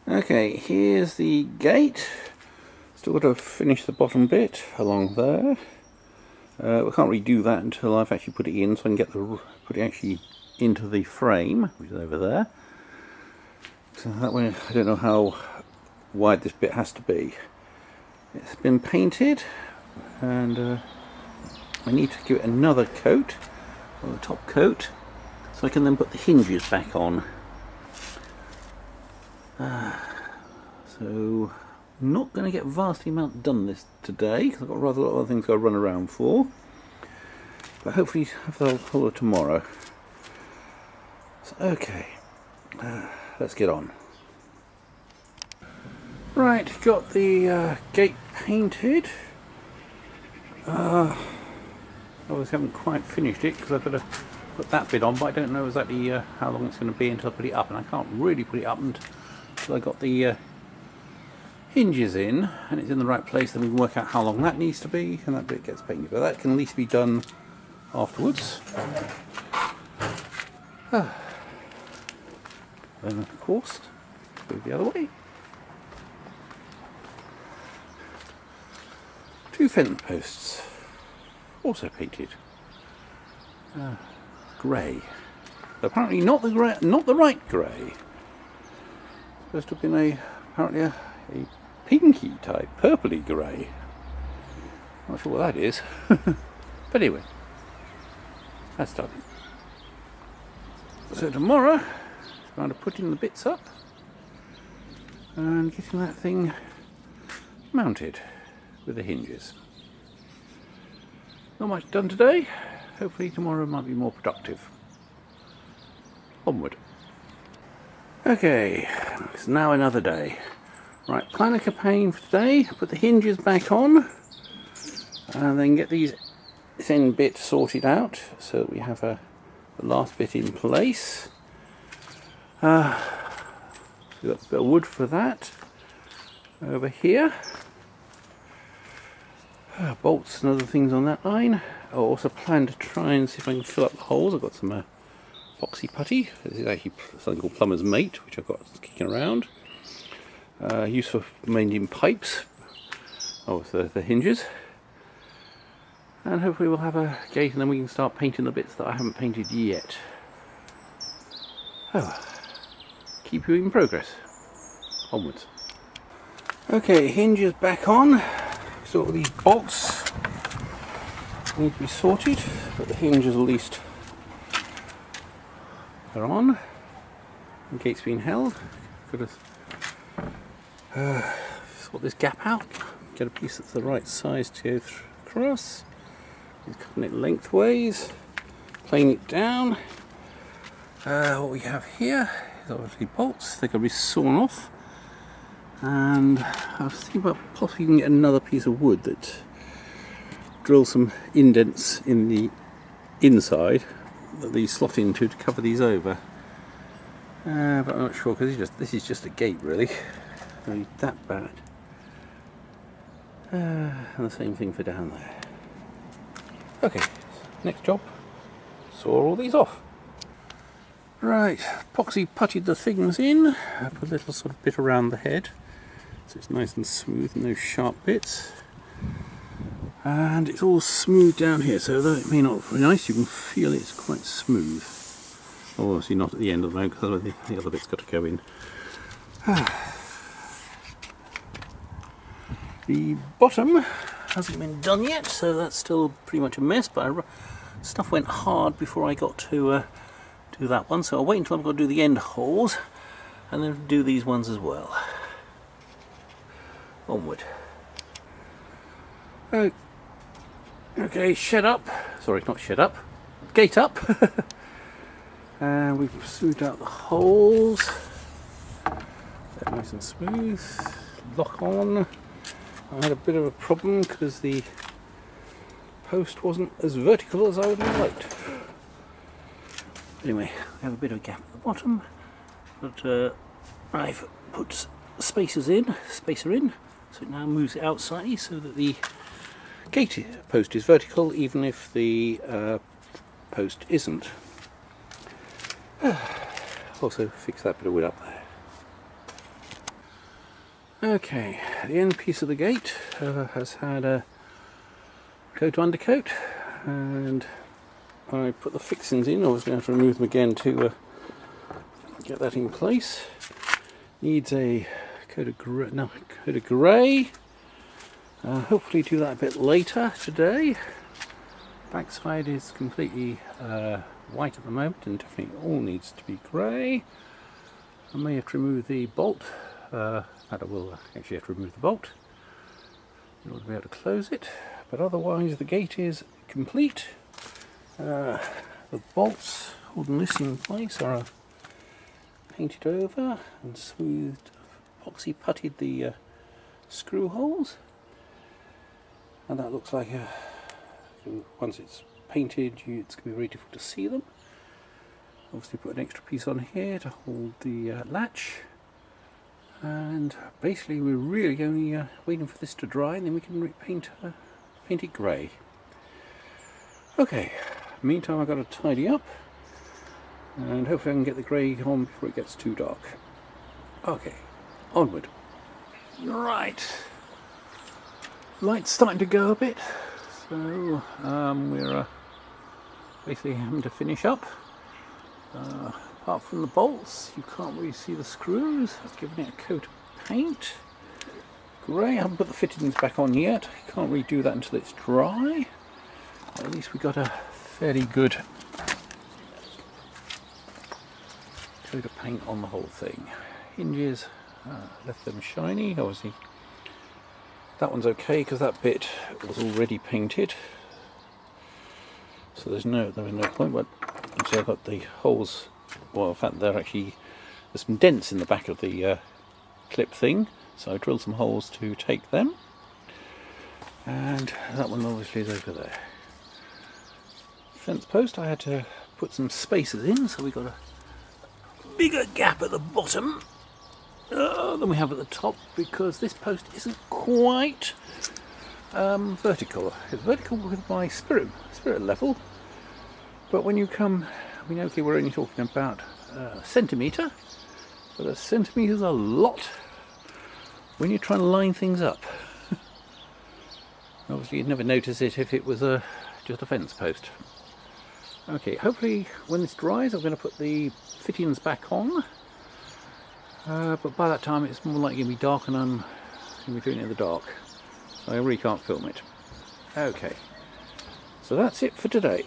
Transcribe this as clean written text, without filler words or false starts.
Okay, here's the gate. Still got to finish the bottom bit along there. We can't really do that until I've actually put it in, so I can get put it actually into the frame, which is over there. So that way, I don't know how wide this bit has to be. It's been painted, and I need to give it another coat, or the top coat, so I can then put the hinges back on. So, I'm not going to get vastly amount done this today, because I've got rather a lot of other things to run around for. But hopefully have the whole of tomorrow. So, okay, let's get on. Right, got the gate painted. Obviously haven't quite finished it because I've got to put that bit on, but I don't know exactly how long it's going to be until I put it up, and I can't really put it up until I got the hinges in and it's in the right place. Then we can work out how long that needs to be, and that bit gets painted, but that can at least be done afterwards. Then of course go the other way. 2 fence posts, also painted grey. Apparently not the grey, not the right grey. Supposed to have been apparently a pinky type, purpley grey. Not sure what that is, but anyway, that's done. So tomorrow, I'm going to put in the bits up and getting that thing mounted with the hinges. Not much done today. Hopefully tomorrow might be more productive. Onward. Okay, it's now another day. Right, plan a campaign for today, put the hinges back on, and then get this end bit sorted out so that we have the last bit in place. We've got a bit of wood for that over here. Bolts and other things on that line. I also plan to try and see if I can fill up the holes. I've got some epoxy putty. This is actually something called Plumber's Mate, which I've got kicking around. Used for mending pipes. Oh, the hinges. And hopefully we'll have a gate and then we can start painting the bits that I haven't painted yet. Oh, keep you in progress. Onwards. Okay, hinges back on. So all these bolts need to be sorted, but the hinges at least are on. The gate's been held. Got to sort this gap out, get a piece that's the right size to go across. Just cutting it lengthways, playing it down. What we have here is obviously bolts. They're going to be sawn off. And I was thinking about possibly even get another piece of wood that drill some indents in the inside that these slot into to cover these over. But I'm not sure because this is just a gate really. Not that bad. And the same thing for down there. Okay, next job. Saw all these off. Right, epoxy puttied the things in. I put a little sort of bit around the head, so it's nice and smooth, no sharp bits. And it's all smooth down here, so though it may not be nice, you can feel it's quite smooth. Obviously not at the end of the moment, because the other bit's got to go in. The bottom hasn't been done yet, so that's still pretty much a mess, but stuff went hard before I got to do that one, so I'll wait until I've got to do the end holes and then do these ones as well. Onward. Okay, shed up. Sorry, not shed up. Gate up. And we've smoothed out the holes. They're nice and smooth. Lock on. I had a bit of a problem because the post wasn't as vertical as I would have liked. Anyway, we have a bit of a gap at the bottom, but I've put spacer in, so it now moves it out slightly so that the gate post is vertical, even if the post isn't. Also fix that bit of wood up there. Okay, the end piece of the gate has had a coat to undercoat, and I put the fixings in. I was going to have to remove them again to get that in place. Needs a coat of grey. Hopefully do that a bit later today. Backside is completely white at the moment, and definitely all needs to be grey. I may have to remove the bolt. I will actually have to remove the bolt in order to be able to close it, but otherwise the gate is complete. The bolts holding this in place are painted over and smoothed, epoxy putted the screw holes, and that looks like once it's painted it's going to be very difficult to see them. Obviously put an extra piece on here to hold the latch, and basically we're really only waiting for this to dry, and then we can paint it grey. Okay, meantime I've got to tidy up, and hopefully I can get the grey on before it gets too dark. Okay, onward. Right, light's starting to go a bit, so we're basically having to finish up. Apart from the bolts, you can't really see the screws. I've given it a coat of paint. Grey, I haven't put the fittings back on yet. Can't really do that until it's dry. At least we got a fairly good coat of paint on the whole thing. Hinges, left them shiny. Obviously that one's okay because that bit was already painted, so there was no point. But obviously I've got the holes, well in fact there's some dents in the back of the clip thing, so I drilled some holes to take them, and that one obviously is over there. Fence post, I had to put some spacers in, so we got a bigger gap at the bottom than we have at the top, because this post isn't quite vertical. It's vertical with my spirit level, but when you come, I mean, okay, we're only talking about a centimetre, but a centimetre's a lot when you're trying to line things up. Obviously you'd never notice it if it was just a fence post. Okay, hopefully when this dries I'm going to put the fittings back on, but by that time it's more likely to be dark, and I'm going to be doing it in the dark, so I really can't film it. Okay, so that's it for today.